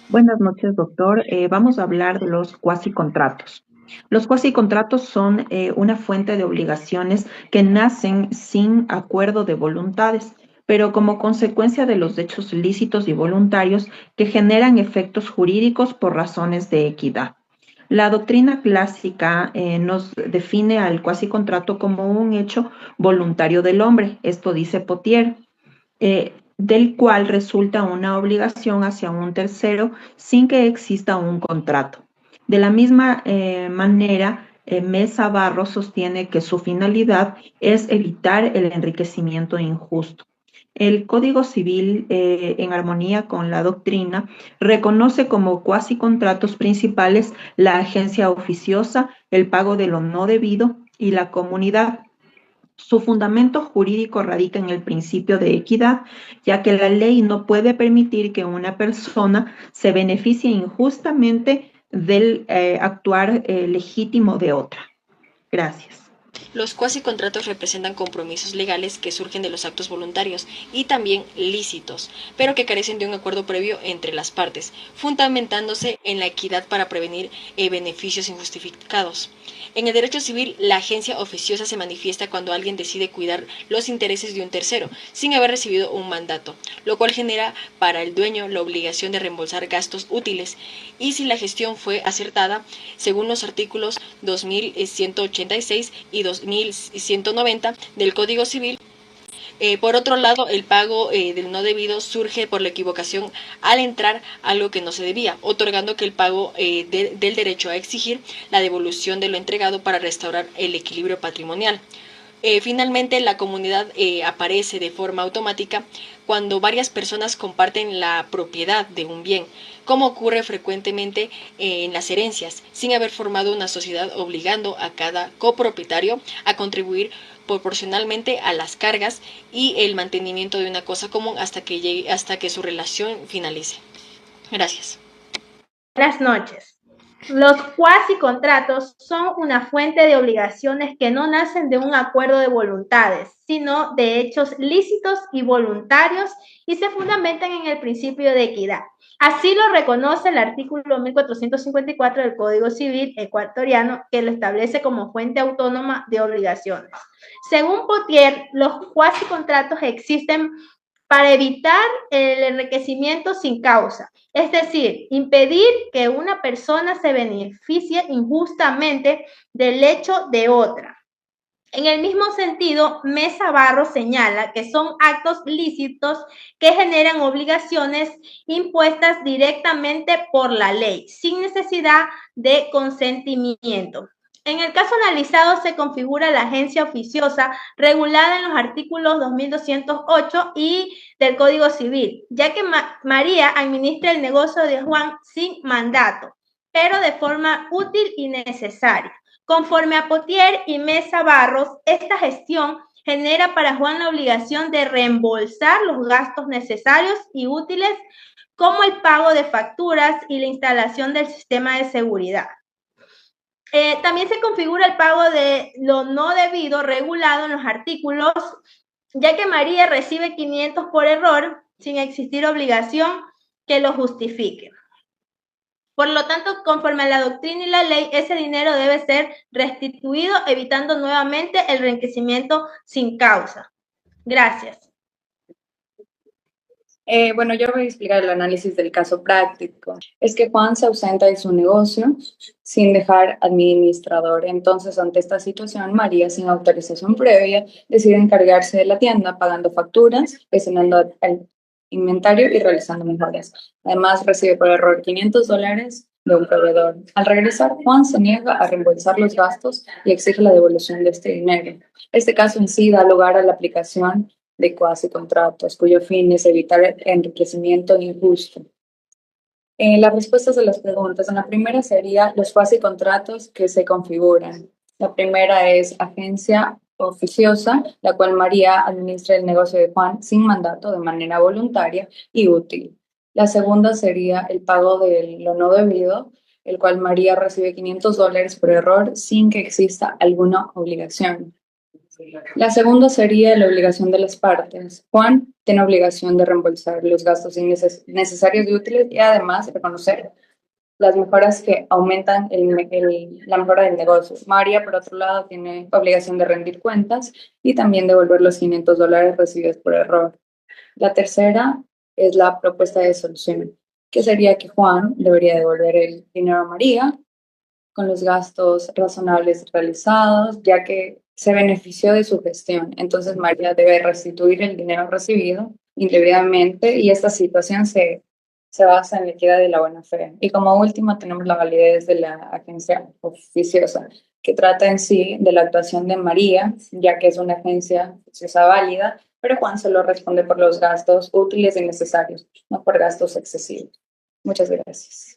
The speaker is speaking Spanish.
Buenas noches, doctor. Vamos a hablar de los cuasicontratos. Los cuasicontratos son una fuente de obligaciones que nacen sin acuerdo de voluntades, pero como consecuencia de los hechos lícitos y voluntarios que generan efectos jurídicos por razones de equidad. La doctrina clásica nos define al cuasicontrato como un hecho voluntario del hombre. Esto dice Potier, del cual resulta una obligación hacia un tercero sin que exista un contrato. De la misma manera, Mesa Barro sostiene que su finalidad es evitar el enriquecimiento injusto. El Código Civil, en armonía con la doctrina, reconoce como cuasi contratos principales la agencia oficiosa, el pago de lo no debido y la comunidad. Su fundamento jurídico radica en el principio de equidad, ya que la ley no puede permitir que una persona se beneficie injustamente del actuar legítimo de otra. Gracias. Los cuasicontratos representan compromisos legales que surgen de los actos voluntarios y también lícitos, pero que carecen de un acuerdo previo entre las partes, fundamentándose en la equidad para prevenir beneficios injustificados. En el derecho civil, la agencia oficiosa se manifiesta cuando alguien decide cuidar los intereses de un tercero, sin haber recibido un mandato, lo cual genera para el dueño la obligación de reembolsar gastos útiles, y si la gestión fue acertada, según los artículos 2186 y 2190 del Código Civil. Por otro lado, el pago del no debido surge por la equivocación al entrar algo que no se debía, otorgando que el pago del derecho a exigir la devolución de lo entregado para restaurar el equilibrio patrimonial. Finalmente, la comunidad aparece de forma automática cuando varias personas comparten la propiedad de un bien, como ocurre frecuentemente en las herencias, sin haber formado una sociedad obligando a cada copropietario a contribuir proporcionalmente a las cargas y el mantenimiento de una cosa común hasta que su relación finalice. Gracias. Buenas noches. Los cuasi-contratos son una fuente de obligaciones que no nacen de un acuerdo de voluntades, sino de hechos lícitos y voluntarios y se fundamentan en el principio de equidad. Así lo reconoce el artículo 1454 del Código Civil ecuatoriano, que lo establece como fuente autónoma de obligaciones. Según Potier, los cuasi-contratos existen para evitar el enriquecimiento sin causa, es decir, impedir que una persona se beneficie injustamente del hecho de otra. En el mismo sentido, Mesa Barro señala que son actos lícitos que generan obligaciones impuestas directamente por la ley, sin necesidad de consentimiento. En el caso analizado se configura la agencia oficiosa regulada en los artículos 2208 y del Código Civil, ya que María administra el negocio de Juan sin mandato, pero de forma útil y necesaria. Conforme a Potier y Mesa Barros, esta gestión genera para Juan la obligación de reembolsar los gastos necesarios y útiles, como el pago de facturas y la instalación del sistema de seguridad. También se configura el pago de lo no debido regulado en los artículos, ya que María recibe 500 por error sin existir obligación que lo justifique. Por lo tanto, conforme a la doctrina y la ley, ese dinero debe ser restituido, evitando nuevamente el enriquecimiento sin causa. Gracias. Bueno, yo voy a explicar el análisis del caso práctico. Es que Juan se ausenta de su negocio sin dejar administrador. Entonces, ante esta situación, María, sin autorización previa, decide encargarse de la tienda, pagando facturas, gestionando el inventario y realizando mejoras. Además, recibe por error $500 de un proveedor. Al regresar, Juan se niega a reembolsar los gastos y exige la devolución de este dinero. Este caso en sí da lugar a la aplicación de cuasi-contratos, cuyo fin es evitar el enriquecimiento injusto. Las respuestas a las preguntas. En la primera sería los cuasi-contratos que se configuran. La primera es agencia oficiosa, la cual María administra el negocio de Juan sin mandato, de manera voluntaria y útil. La segunda sería el pago de lo no debido, el cual María recibe $500 por error sin que exista alguna obligación. La segunda sería la obligación de las partes. Juan tiene obligación de reembolsar los gastos necesarios y útiles y además reconocer las mejoras que aumentan la mejora del negocio. María, por otro lado, tiene obligación de rendir cuentas y también devolver los $500 recibidos por error. La tercera es la propuesta de solución, que sería que Juan debería devolver el dinero a María con los gastos razonables realizados, ya que se benefició de su gestión. Entonces, María debe restituir el dinero recibido indebidamente y esta situación se basa en la equidad y la buena fe. Y como último, tenemos la validez de la agencia oficiosa, que trata en sí de la actuación de María, ya que es una agencia oficiosa válida, pero Juan solo responde por los gastos útiles y necesarios, no por gastos excesivos. Muchas gracias.